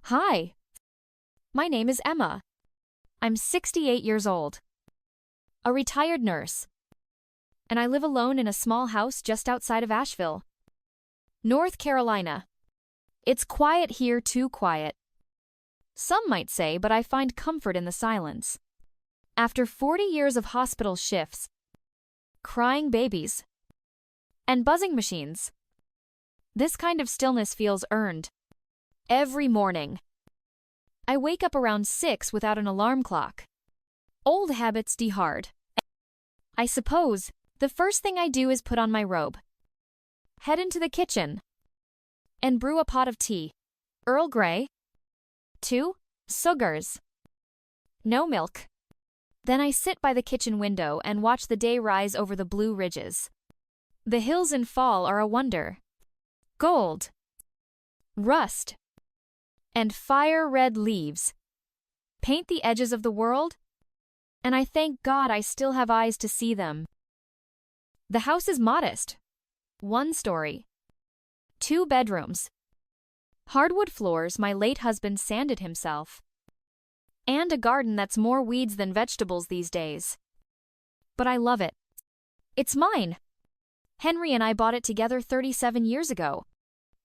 Hi, my name is Emma. I'm 68 years old, a retired nurse, and I live alone in a small house just outside of Asheville, North Carolina. It's quiet here, too quiet. Some might say, but I find comfort in the silence. After 40 years of hospital shifts, crying babies, and buzzing machines, this kind of stillness feels earned. Every morning, I wake up around 6 without an alarm clock. Old habits die hard. I suppose the first thing I do is put on my robe, head into the kitchen, and brew a pot of tea. Earl Grey. 2 sugars. No milk. Then I sit by the kitchen window and watch the day rise over the blue ridges. The hills in fall are a wonder. Gold, rust, and fire-red leaves paint the edges of the world, and I thank God I still have eyes to see them. The house is modest. 1 story. 2 bedrooms. Hardwood floors my late husband sanded himself. And a garden that's more weeds than vegetables these days. But I love it. It's mine. Henry and I bought it together 37 years ago.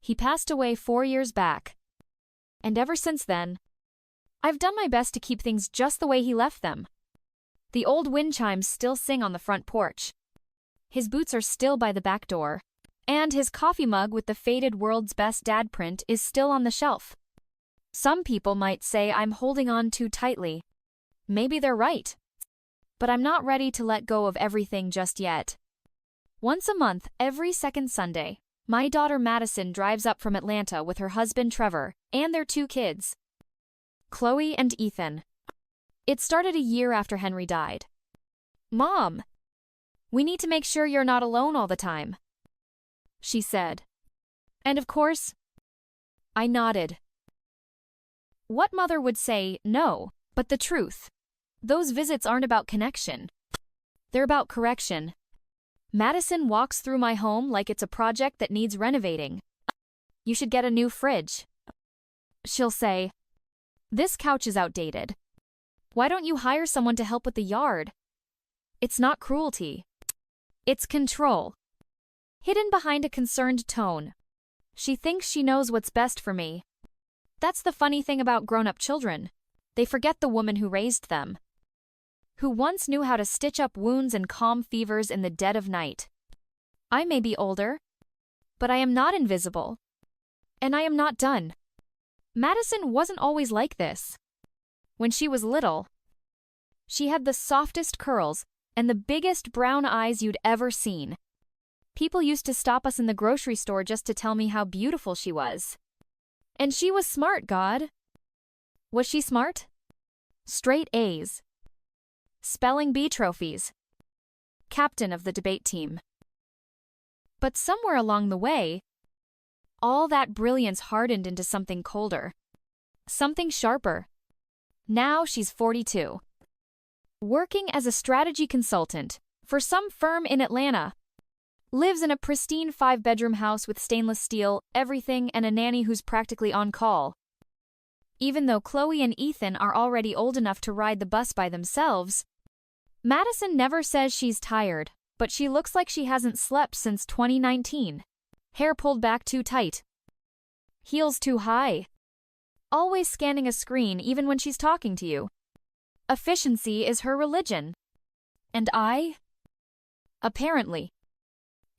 He passed away 4 years back. And ever since then, I've done my best to keep things just the way he left them. The old wind chimes still sing on the front porch. His boots are still by the back door. And his coffee mug with the faded World's Best Dad print is still on the shelf. Some people might say I'm holding on too tightly. Maybe they're right. But I'm not ready to let go of everything just yet. Once a month, every second Sunday, my daughter Madison drives up from Atlanta with her husband Trevor and their 2 kids, Chloe and Ethan. It started a year after Henry died. "Mom, we need to make sure you're not alone all the time," she said. And of course, I nodded. What mother would say no? But the truth, those visits aren't about connection. They're about correction. Madison walks through my home like it's a project that needs renovating. "You should get a new fridge." She'll say, "This couch is outdated. Why don't you hire someone to help with the yard?" It's not cruelty. It's control, hidden behind a concerned tone. She thinks she knows what's best for me. That's the funny thing about grown-up children. They forget the woman who raised them, who once knew how to stitch up wounds and calm fevers in the dead of night. I may be older, but I am not invisible. And I am not done. Madison wasn't always like this. When she was little, she had the softest curls and the biggest brown eyes you'd ever seen. People used to stop us in the grocery store just to tell me how beautiful she was. And she was smart, God. Was she smart? Straight A's. Spelling bee trophies. Captain of the debate team. But somewhere along the way, all that brilliance hardened into something colder. Something sharper. Now she's 42. Working as a strategy consultant for some firm in Atlanta. Lives in a pristine 5-bedroom house with stainless steel, everything, and a nanny who's practically on call. Even though Chloe and Ethan are already old enough to ride the bus by themselves, Madison never says she's tired, but she looks like she hasn't slept since 2019. Hair pulled back too tight. Heels too high. Always scanning a screen even when she's talking to you. Efficiency is her religion. And I, apparently,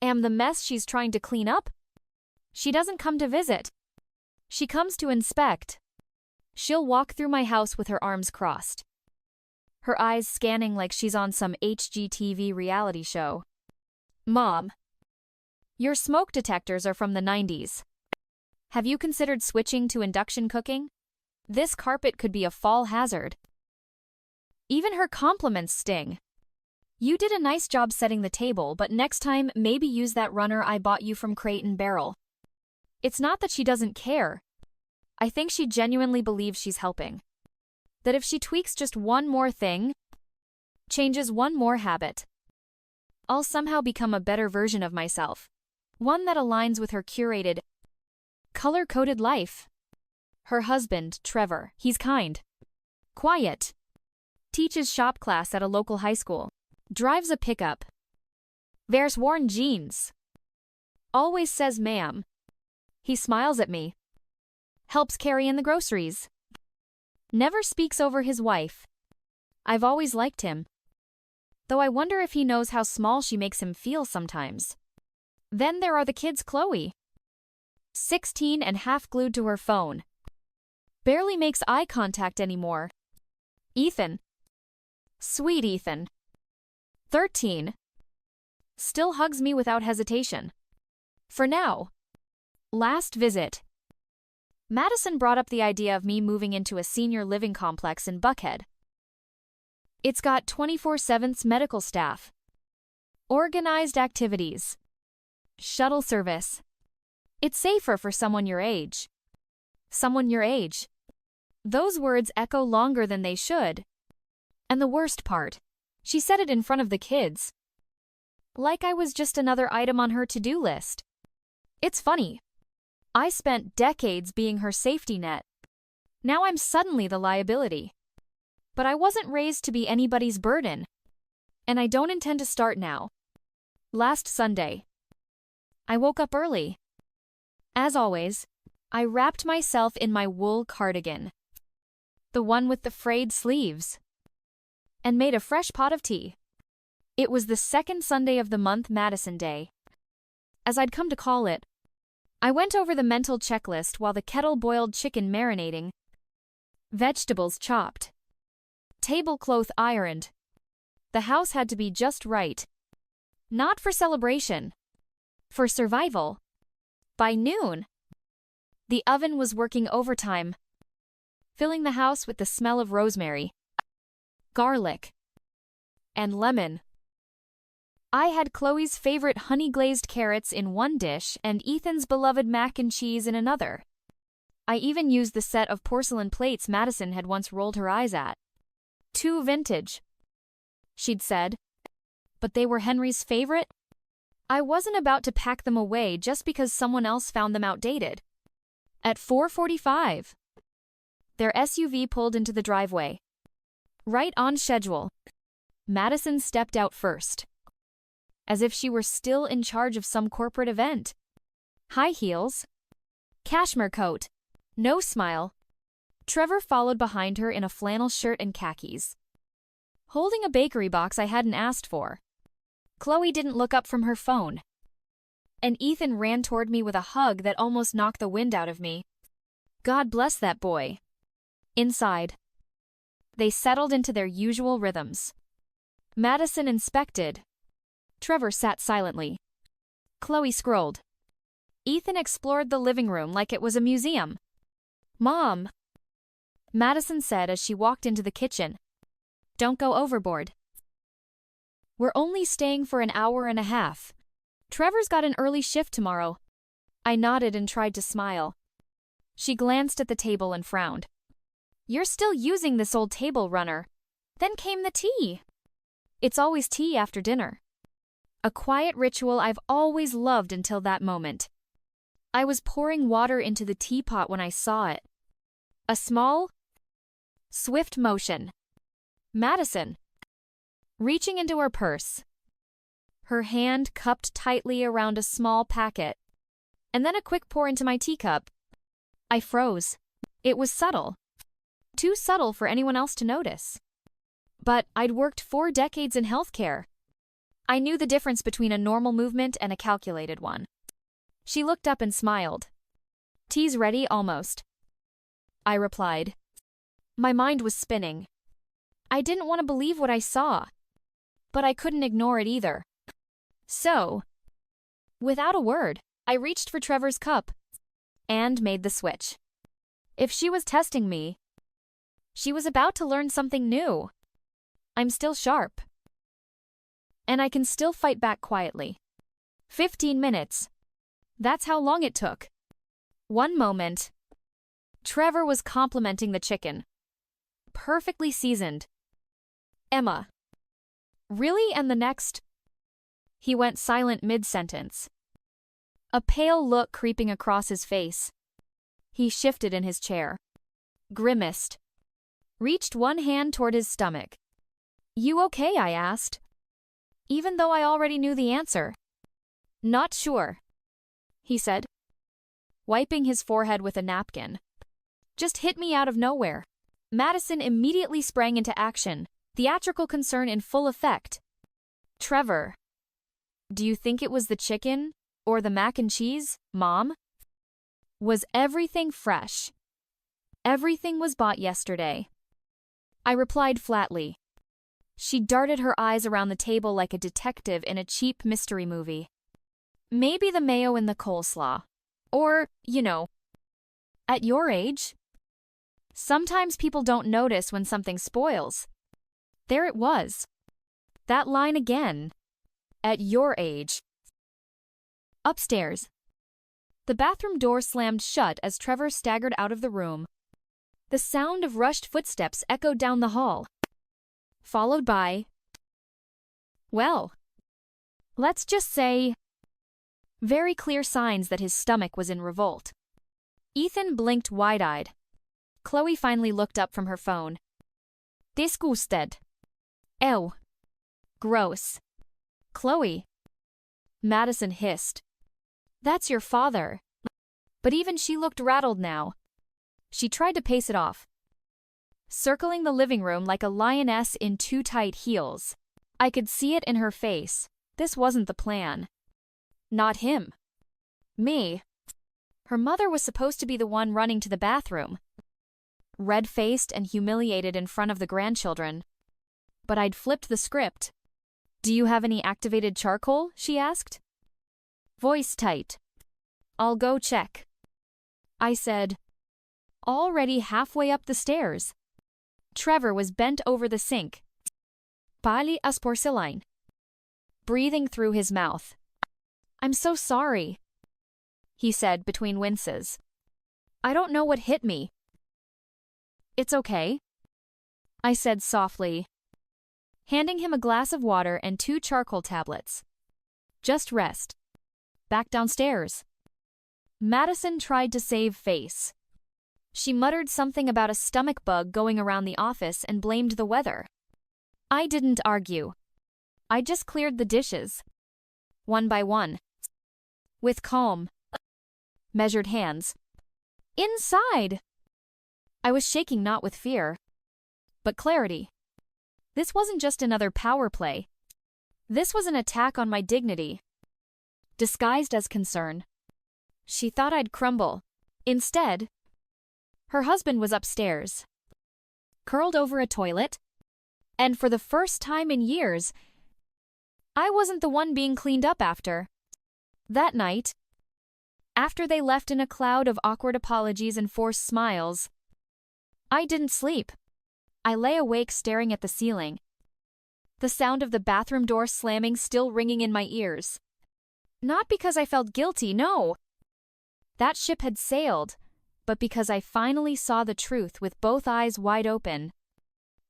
am the mess she's trying to clean up. She doesn't come to visit. She comes to inspect. She'll walk through my house with her arms crossed, her eyes scanning like she's on some HGTV reality show. "Mom, your smoke detectors are from the 90s. Have you considered switching to induction cooking? This carpet could be a fall hazard." Even her compliments sting. "You did a nice job setting the table, but next time maybe use that runner I bought you from Crate and Barrel." It's not that she doesn't care. I think she genuinely believes she's helping. That if she tweaks just one more thing, changes one more habit, I'll somehow become a better version of myself. One that aligns with her curated, color-coded life. Her husband, Trevor, he's kind. Quiet. Teaches shop class at a local high school. Drives a pickup. Wears worn jeans. Always says ma'am. He smiles at me. Helps carry in the groceries. Never speaks over his wife. I've always liked him. Though I wonder if he knows how small she makes him feel sometimes. Then there are the kids. Chloe, 16 and half glued to her phone. Barely makes eye contact anymore. Ethan. Sweet Ethan. 13. Still hugs me without hesitation. For now. Last visit. Madison brought up the idea of me moving into a senior living complex in Buckhead. It's got 24/7 medical staff. Organized activities. Shuttle service. It's safer for someone your age. Someone your age. Those words echo longer than they should. And the worst part, she said it in front of the kids. Like I was just another item on her to-do list. It's funny. I spent decades being her safety net. Now I'm suddenly the liability. But I wasn't raised to be anybody's burden. And I don't intend to start now. Last Sunday. I woke up early. As always, I wrapped myself in my wool cardigan. The one with the frayed sleeves. And made a fresh pot of tea. It was the second Sunday of the month, Madison Day. As I'd come to call it, I went over the mental checklist while the kettle boiled chicken marinating, vegetables chopped, tablecloth ironed. The house had to be just right. Not for celebration. For survival. By noon, the oven was working overtime, filling the house with the smell of rosemary, garlic, and lemon. I had Chloe's favorite honey-glazed carrots in one dish and Ethan's beloved mac and cheese in another. I even used the set of porcelain plates Madison had once rolled her eyes at. Too vintage, she'd said. But they were Henry's favorite? I wasn't about to pack them away just because someone else found them outdated. At 4:45, their SUV pulled into the driveway. Right on schedule. Madison stepped out first. As if she were still in charge of some corporate event. High heels. Cashmere coat. No smile. Trevor followed behind her in a flannel shirt and khakis, holding a bakery box I hadn't asked for. Chloe didn't look up from her phone. And Ethan ran toward me with a hug that almost knocked the wind out of me. God bless that boy. Inside, they settled into their usual rhythms. Madison inspected. Trevor sat silently. Chloe scrolled. Ethan explored the living room like it was a museum. Mom, Madison said as she walked into the kitchen. Don't go overboard. We're only staying for an hour and a half. Trevor's got an early shift tomorrow. I nodded and tried to smile. She glanced at the table and frowned. You're still using this old table runner. Then came the tea. It's always tea after dinner. A quiet ritual I've always loved until that moment. I was pouring water into the teapot when I saw it. A small, swift motion. Madison, reaching into her purse. Her hand cupped tightly around a small packet. And then a quick pour into my teacup. I froze. It was subtle. Too subtle for anyone else to notice. But I'd worked 4 decades in healthcare. I knew the difference between a normal movement and a calculated one. She looked up and smiled. Tea's ready almost. I replied. My mind was spinning. I didn't want to believe what I saw. But I couldn't ignore it either. So, without a word, I reached for Trevor's cup and made the switch. If she was testing me, she was about to learn something new. I'm still sharp. And I can still fight back quietly. 15 minutes. That's how long it took. One moment. Trevor was complimenting the chicken. Perfectly seasoned. Emma. Really? And the next? He went silent mid-sentence. A pale look creeping across his face. He shifted in his chair, grimaced, reached one hand toward his stomach. You okay? I asked, even though I already knew the answer. Not sure, he said, wiping his forehead with a napkin. Just hit me out of nowhere. Madison immediately sprang into action, theatrical concern in full effect. Trevor, do you think it was the chicken or the mac and cheese, Mom? Was everything fresh? Everything was bought yesterday. I replied flatly. She darted her eyes around the table like a detective in a cheap mystery movie. Maybe the mayo in the coleslaw. Or, at your age, sometimes people don't notice when something spoils. There it was. That line again. At your age. Upstairs. The bathroom door slammed shut as Trevor staggered out of the room. The sound of rushed footsteps echoed down the hall, followed by, well, let's just say, very clear signs that his stomach was in revolt. Ethan blinked wide-eyed. Chloe finally looked up from her phone. Disgusted. Ew. Gross. Chloe. Madison hissed. That's your father. But even she looked rattled now. She tried to pace it off, circling the living room like a lioness in too tight heels. I could see it in her face. This wasn't the plan. Not him. Me. Her mother was supposed to be the one running to the bathroom, red-faced and humiliated in front of the grandchildren. But I'd flipped the script. Do you have any activated charcoal? She asked. Voice tight. I'll go check. I said, already halfway up the stairs. Trevor was bent over the sink, pali as porcelain, breathing through his mouth. I'm so sorry, he said between winces. I don't know what hit me. It's okay, I said softly, handing him a glass of water and 2 charcoal tablets. Just rest. Back downstairs. Madison tried to save face. She muttered something about a stomach bug going around the office and blamed the weather. I didn't argue. I just cleared the dishes, one by one, with calm, measured hands. Inside! I was shaking not with fear, but clarity. This wasn't just another power play. This was an attack on my dignity, disguised as concern. She thought I'd crumble. Instead, her husband was upstairs, curled over a toilet, and for the first time in years, I wasn't the one being cleaned up after. That night, after they left in a cloud of awkward apologies and forced smiles, I didn't sleep. I lay awake staring at the ceiling, the sound of the bathroom door slamming still ringing in my ears. Not because I felt guilty, no. That ship had sailed, but because I finally saw the truth with both eyes wide open.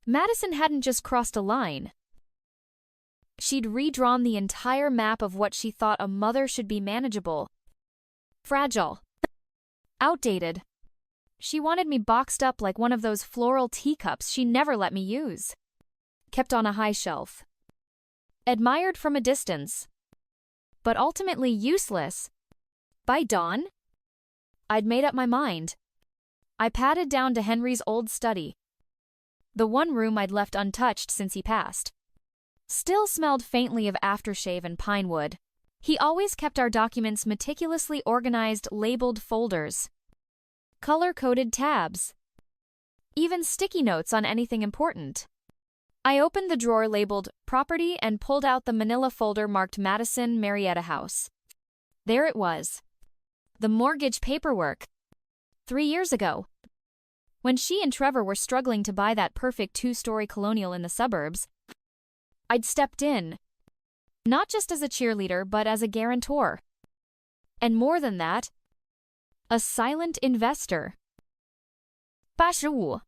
Madison hadn't just crossed a line. She'd redrawn the entire map of what she thought a mother should be: manageable, fragile, outdated. She wanted me boxed up like one of those floral teacups she never let me use, kept on a high shelf, admired from a distance, but ultimately useless. By dawn, I'd made up my mind. I padded down to Henry's old study, the one room I'd left untouched since he passed. Still smelled faintly of aftershave and pine wood. He always kept our documents meticulously organized, labeled folders, color-coded tabs, even sticky notes on anything important. I opened the drawer labeled Property and pulled out the manila folder marked Madison Marietta House. There it was. The mortgage paperwork. 3 years ago, when she and Trevor were struggling to buy that perfect 2-story colonial in the suburbs, I'd stepped in, not just as a cheerleader but as a guarantor. And more than that, a silent investor. 85.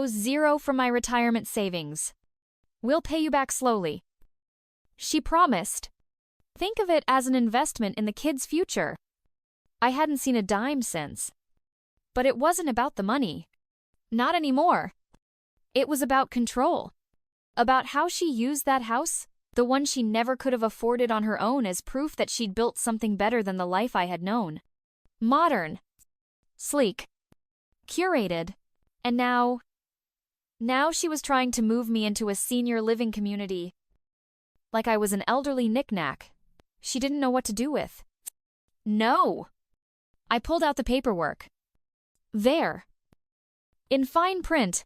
Zero from my retirement savings. We'll pay you back slowly, she promised. Think of it as an investment in the kids' future. I hadn't seen a dime since. But it wasn't about the money. Not anymore. It was about control. About how she used that house, the one she never could have afforded on her own, as proof that she'd built something better than the life I had known. Modern. Sleek. Curated. And now she was trying to move me into a senior living community. Like I was an elderly knick-knack she didn't know what to do with. No! I pulled out the paperwork. There, in fine print,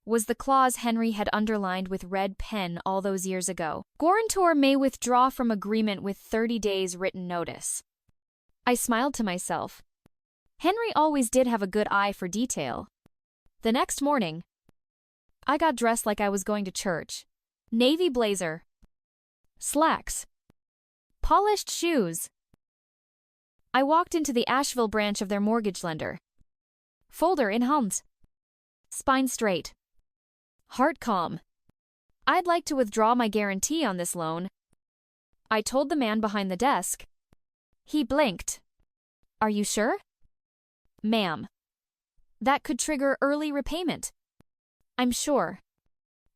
was the clause Henry had underlined with red pen all those years ago. Guarantor may withdraw from agreement with 30 days written notice. I smiled to myself. Henry always did have a good eye for detail. The next morning, I got dressed like I was going to church. Navy blazer, slacks, polished shoes. I walked into the Asheville branch of their mortgage lender. Folder in hand. Spine straight. Heart calm. I'd like to withdraw my guarantee on this loan. I told the man behind the desk. He blinked. Are you sure? Ma'am. That could trigger early repayment. I'm sure.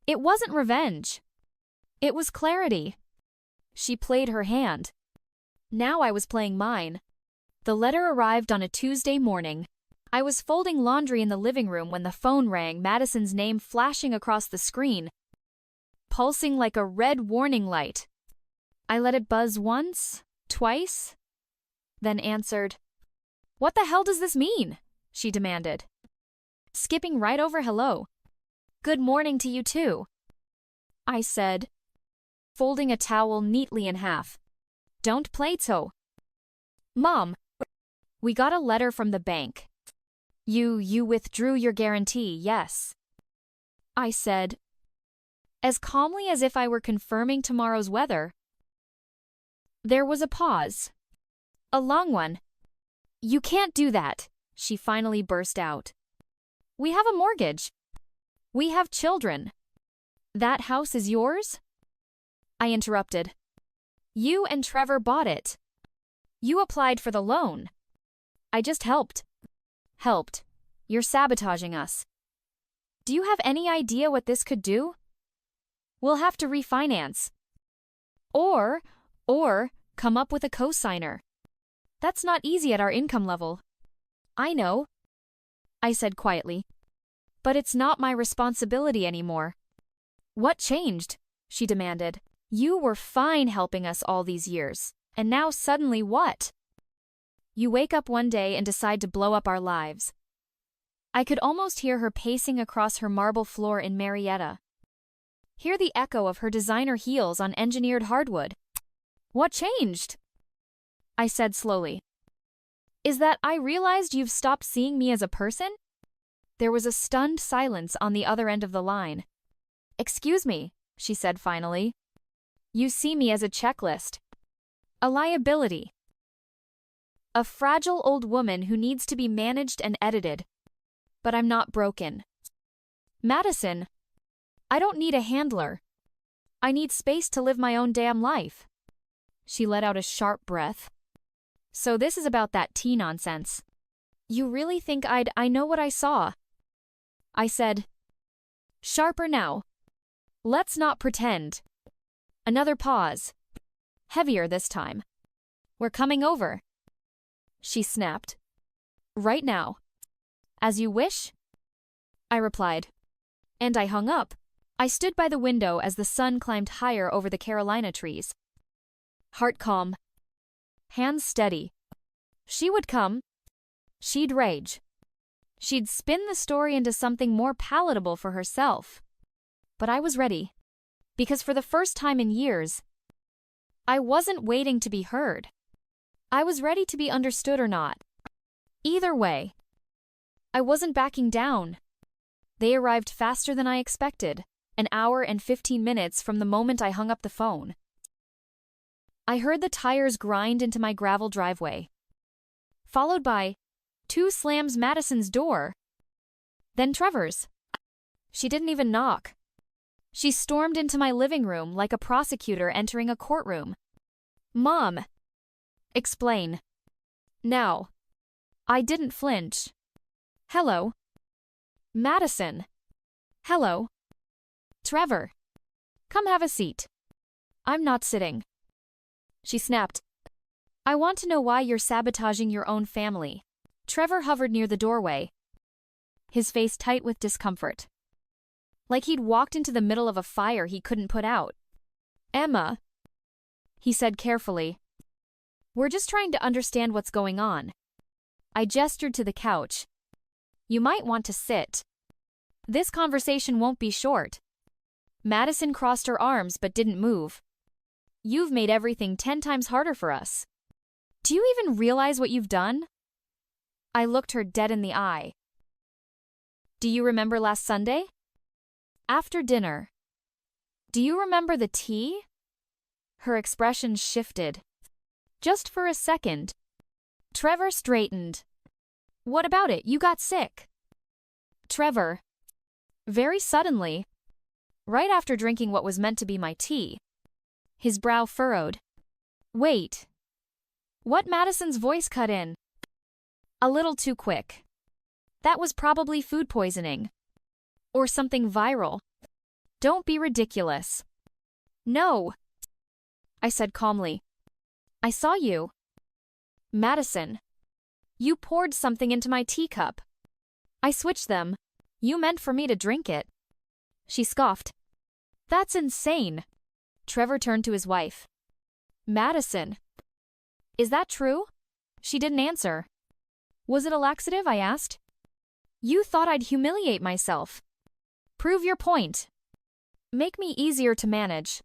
It wasn't revenge. It was clarity. She played her hand. Now I was playing mine. The letter arrived on a Tuesday morning. I was folding laundry in the living room when the phone rang, Madison's name flashing across the screen, pulsing like a red warning light. I let it buzz once, twice, then answered. What the hell does this mean? She demanded, skipping right over hello. Good morning to you too, I said, folding a towel neatly in half. Don't play so. Mom, we got a letter from the bank. You withdrew your guarantee, yes? I said, as calmly as if I were confirming tomorrow's weather. There was a pause. A long one. You can't do that, she finally burst out. We have a mortgage. We have children. That house is yours? I interrupted. You and Trevor bought it. You applied for the loan. I just helped. Helped. You're sabotaging us. Do you have any idea what this could do? We'll have to refinance. Or come up with a cosigner. That's not easy at our income level. I know, I said quietly. But it's not my responsibility anymore. What changed? She demanded. You were fine helping us all these years. And now suddenly what? You wake up one day and decide to blow up our lives. I could almost hear her pacing across her marble floor in Marietta. Hear the echo of her designer heels on engineered hardwood. What changed? I said slowly. Is that I realized you've stopped seeing me as a person? There was a stunned silence on the other end of the line. Excuse me, she said finally. You see me as a checklist. A liability. A fragile old woman who needs to be managed and edited. But I'm not broken. Madison, I don't need a handler. I need space to live my own damn life. She let out a sharp breath. So this is about that tea nonsense. You really think I know what I saw? I said. Sharper now. Let's not pretend. Another pause. Heavier this time. We're coming over. She snapped. Right now. As you wish? I replied. And I hung up. I stood by the window as the sun climbed higher over the Carolina trees. Heart calm. Hands steady. She would come. She'd rage. She'd spin the story into something more palatable for herself. But I was ready. Because for the first time in years, I wasn't waiting to be heard. I was ready to be understood or not. Either way, I wasn't backing down. They arrived faster than I expected, an hour and 15 minutes from the moment I hung up the phone. I heard the tires grind into my gravel driveway, followed by 2 slams Madison's door, then Trevor's. She didn't even knock. She stormed into my living room like a prosecutor entering a courtroom. Mom! Explain. Now. I didn't flinch. Hello. Madison. Hello. Trevor. Come have a seat. I'm not sitting. She snapped. I want to know why you're sabotaging your own family. Trevor hovered near the doorway, his face tight with discomfort, like he'd walked into the middle of a fire he couldn't put out. Emma, he said carefully, we're just trying to understand what's going on. I gestured to the couch. You might want to sit. This conversation won't be short. Madison crossed her arms but didn't move. You've made everything 10 times harder for us. Do you even realize what you've done? I looked her dead in the eye. Do you remember last Sunday? After dinner. Do you remember the tea? Her expression shifted. Just for a second. Trevor straightened. What about it? You got sick. Trevor. Very suddenly. Right after drinking what was meant to be my tea. His brow furrowed. Wait. What? Madison's voice cut in. A little too quick. That was probably food poisoning. Or something viral. Don't be ridiculous. No. I said calmly. I saw you. Madison. You poured something into my teacup. I switched them. You meant for me to drink it. She scoffed. That's insane. Trevor turned to his wife. Madison. Is that true? She didn't answer. Was it a laxative? I asked. You thought I'd humiliate myself. Prove your point. Make me easier to manage.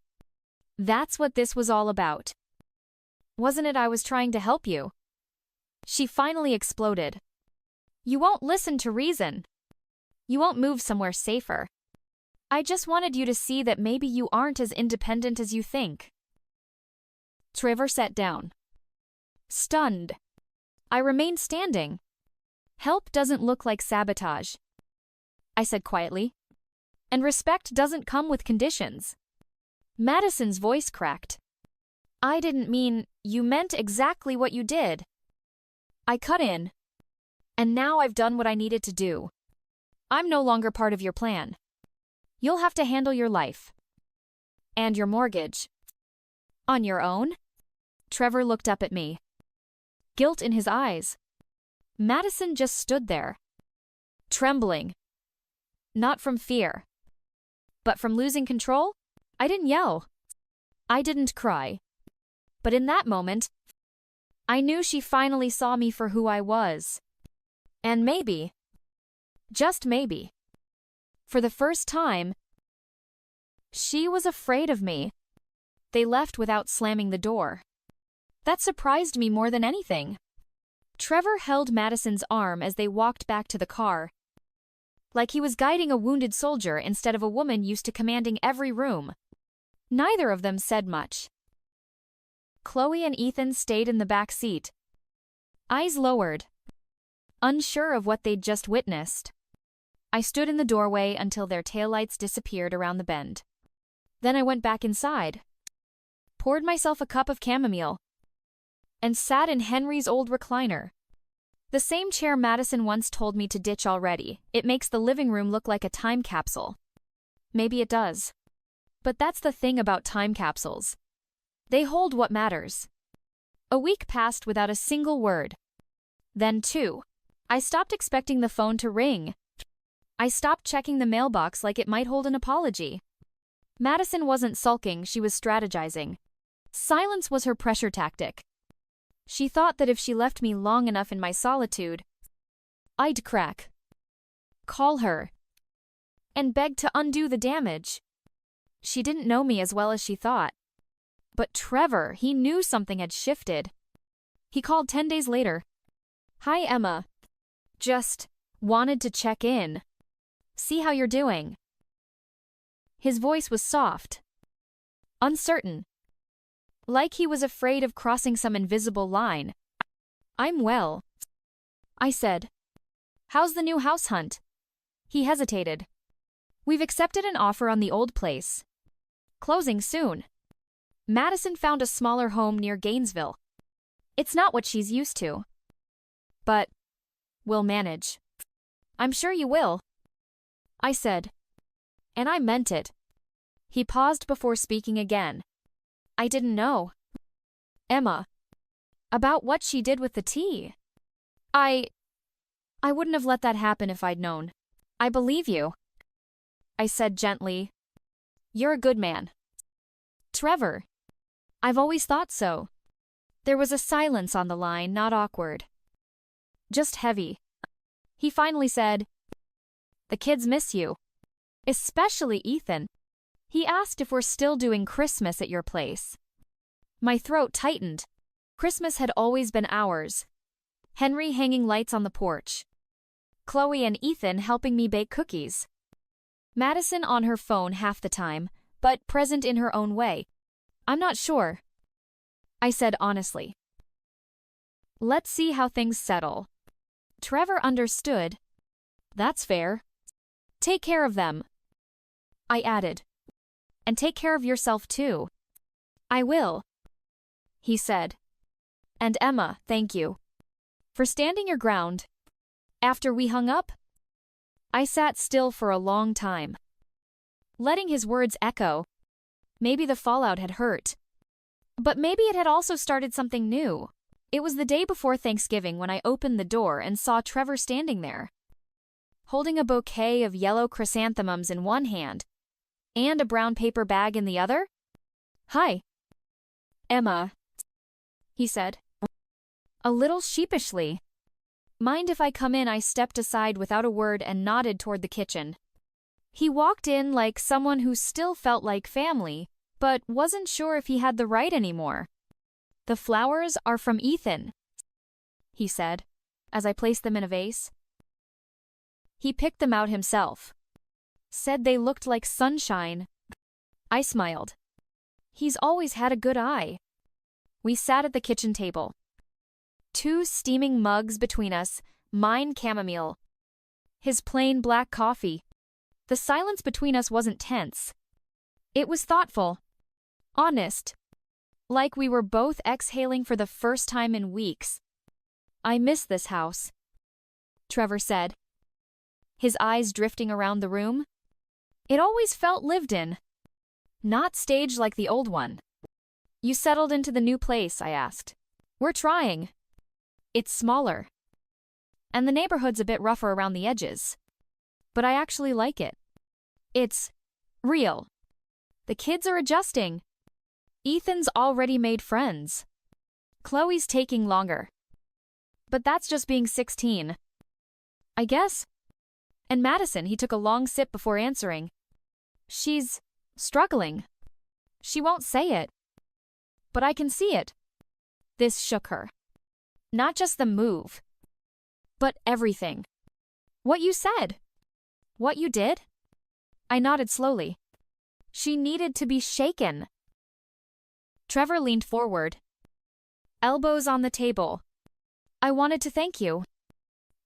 That's what this was all about. Wasn't it? I was trying to help you. She finally exploded. You won't listen to reason. You won't move somewhere safer. I just wanted you to see that maybe you aren't as independent as you think. Trevor sat down. Stunned. I remained standing. Help doesn't look like sabotage, I said quietly. And respect doesn't come with conditions. Madison's voice cracked. I didn't mean, you meant exactly what you did. I cut in. And now I've done what I needed to do. I'm no longer part of your plan. You'll have to handle your life. And your mortgage. On your own? Trevor looked up at me. Guilt in his eyes. Madison just stood there. Trembling. Not from fear. But from losing control? I didn't yell. I didn't cry. But in that moment, I knew she finally saw me for who I was. And maybe, just maybe, for the first time, she was afraid of me. They left without slamming the door. That surprised me more than anything. Trevor held Madison's arm as they walked back to the car, like he was guiding a wounded soldier instead of a woman used to commanding every room. Neither of them said much. Chloe and Ethan stayed in the back seat, eyes lowered, unsure of what they'd just witnessed. I stood in the doorway until their taillights disappeared around the bend. Then I went back inside, poured myself a cup of chamomile, and sat in Henry's old recliner. The same chair Madison once told me to ditch already. It makes the living room look like a time capsule. Maybe it does. But that's the thing about time capsules. They hold what matters. A week passed without a single word. Then, too, I stopped expecting the phone to ring. I stopped checking the mailbox like it might hold an apology. Madison wasn't sulking, she was strategizing. Silence was her pressure tactic. She thought that if she left me long enough in my solitude, I'd crack. Call her. And beg to undo the damage. She didn't know me as well as she thought. But Trevor, he knew something had shifted. He called 10 days later. Hi, Emma. Just wanted to check in. See how you're doing. His voice was soft, uncertain, like he was afraid of crossing some invisible line. I'm well, I said. How's the new house hunt? He hesitated. We've accepted an offer on the old place. Closing soon. Madison found a smaller home near Gainesville. It's not what she's used to. But we'll manage. I'm sure you will, I said. And I meant it. He paused before speaking again. I didn't know. Emma. About what she did with the tea. I wouldn't have let that happen if I'd known. I believe you, I said gently. You're a good man. Trevor. I've always thought so. There was a silence on the line, not awkward. Just heavy. He finally said, The kids miss you. Especially Ethan. He asked if we're still doing Christmas at your place. My throat tightened. Christmas had always been ours. Henry hanging lights on the porch. Chloe and Ethan helping me bake cookies. Madison on her phone half the time, but present in her own way. I'm not sure, I said honestly. Let's see how things settle. Trevor understood. That's fair. Take care of them, I added. And take care of yourself too. I will, he said. And Emma, thank you for standing your ground. After we hung up, I sat still for a long time, letting his words echo. Maybe the fallout had hurt. But maybe it had also started something new. It was the day before Thanksgiving when I opened the door and saw Trevor standing there, holding a bouquet of yellow chrysanthemums in one hand and a brown paper bag in the other. Hi, Emma, he said, a little sheepishly. Mind if I come in? I stepped aside without a word and nodded toward the kitchen. He walked in like someone who still felt like family, but wasn't sure if he had the right anymore. The flowers are from Ethan, he said, as I placed them in a vase. He picked them out himself. Said they looked like sunshine. I smiled. He's always had a good eye. We sat at the kitchen table. 2 steaming mugs between us, mine chamomile, his plain black coffee. The silence between us wasn't tense. It was thoughtful, honest, like we were both exhaling for the first time in weeks. I miss this house, Trevor said, his eyes drifting around the room. It always felt lived in, not staged like the old one. You settled into the new place, I asked. We're trying. It's smaller, and the neighborhood's a bit rougher around the edges. But I actually like it. It's real. The kids are adjusting. Ethan's already made friends. Chloe's taking longer. But that's just being 16. I guess. And Madison, he took a long sip before answering. She's struggling. She won't say it. But I can see it. This shook her. Not just the move, but everything. What you said. What you did? I nodded slowly. She needed to be shaken. Trevor leaned forward, elbows on the table. I wanted to thank you.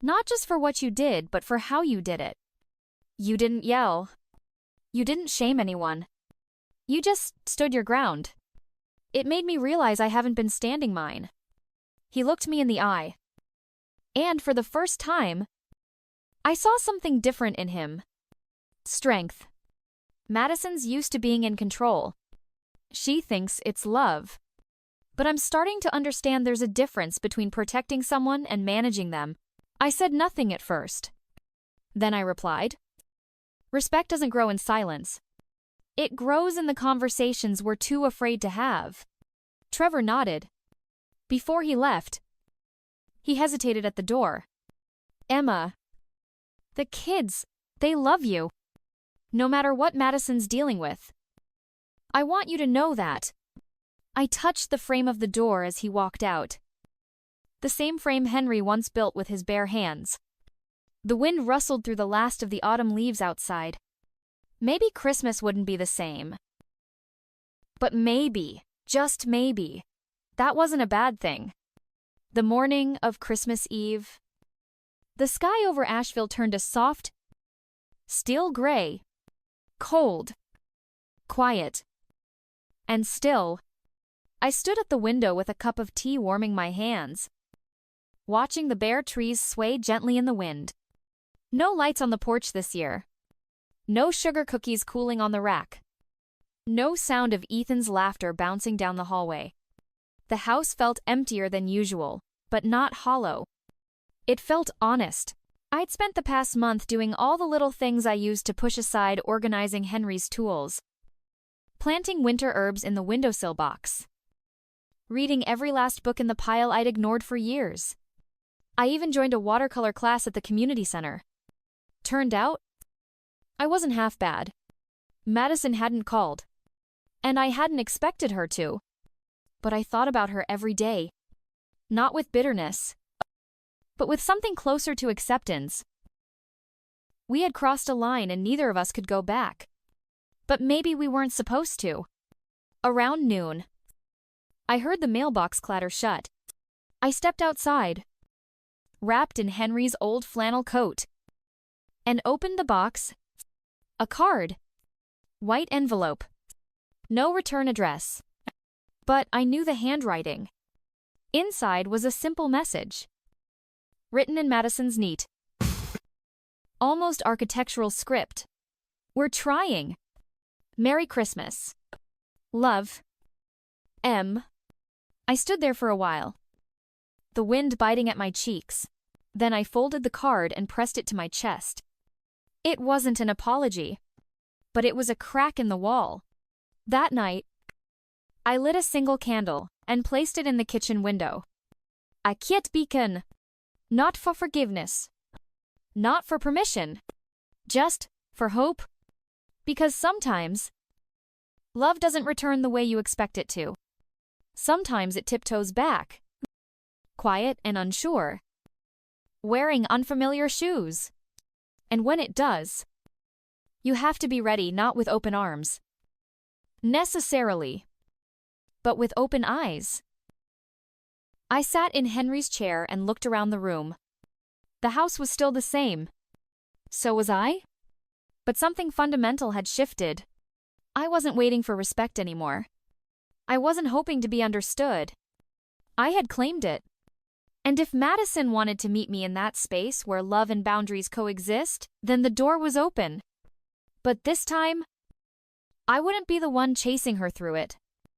Not just for what you did, but for how you did it. You didn't yell. You didn't shame anyone. You just stood your ground. It made me realize I haven't been standing mine. He looked me in the eye. And for the first time, I saw something different in him. Strength. Madison's used to being in control. She thinks it's love. But I'm starting to understand there's a difference between protecting someone and managing them. I said nothing at first. Then I replied, Respect doesn't grow in silence. It grows in the conversations we're too afraid to have. Trevor nodded. Before he left, he hesitated at the door. Emma, the kids, they love you. No matter what Madison's dealing with. I want you to know that. I touched the frame of the door as he walked out. The same frame Henry once built with his bare hands. The wind rustled through the last of the autumn leaves outside. Maybe Christmas wouldn't be the same. But maybe, just maybe, that wasn't a bad thing. The morning of Christmas Eve, the sky over Asheville turned a soft, steel gray, cold, quiet, and still. I stood at the window with a cup of tea warming my hands. watching the bare trees sway gently in the wind. No lights on the porch this year. No sugar cookies cooling on the rack. No sound of Ethan's laughter bouncing down the hallway. The house felt emptier than usual, but not hollow. It felt honest. I'd spent the past month doing all the little things I used to push aside organizing Henry's tools. Planting winter herbs in the windowsill box. Reading every last book in the pile I'd ignored for years. I even joined a watercolor class at the community center. Turned out, I wasn't half bad. Madison hadn't called. And I hadn't expected her to. But I thought about her every day. Not with bitterness, but with something closer to acceptance. We had crossed a line and neither of us could go back. But maybe we weren't supposed to. Around noon, I heard the mailbox clatter shut. I stepped outside, wrapped in Henry's old flannel coat, and opened the box. A card. White envelope. No return address. But I knew the handwriting. Inside was a simple message. Written in Madison's neat, almost architectural script. We're trying. Merry Christmas. Love. M. I stood there for a while, the wind biting at my cheeks. Then I folded the card and pressed it to my chest. It wasn't an apology, but it was a crack in the wall. That night, I lit a single candle and placed it in the kitchen window. A quiet beacon. Not for forgiveness. Not for permission. Just for hope. Because sometimes, love doesn't return the way you expect it to. Sometimes it tiptoes back. Quiet and unsure. Wearing unfamiliar shoes. And when it does, you have to be ready, not with open arms. Necessarily. But with open eyes. I sat in Henry's chair and looked around the room. The house was still the same. So was I? But something fundamental had shifted. I wasn't waiting for respect anymore. I wasn't hoping to be understood. I had claimed it. And if Madison wanted to meet me in that space where love and boundaries coexist, then the door was open. But this time, I wouldn't be the one chasing her through it.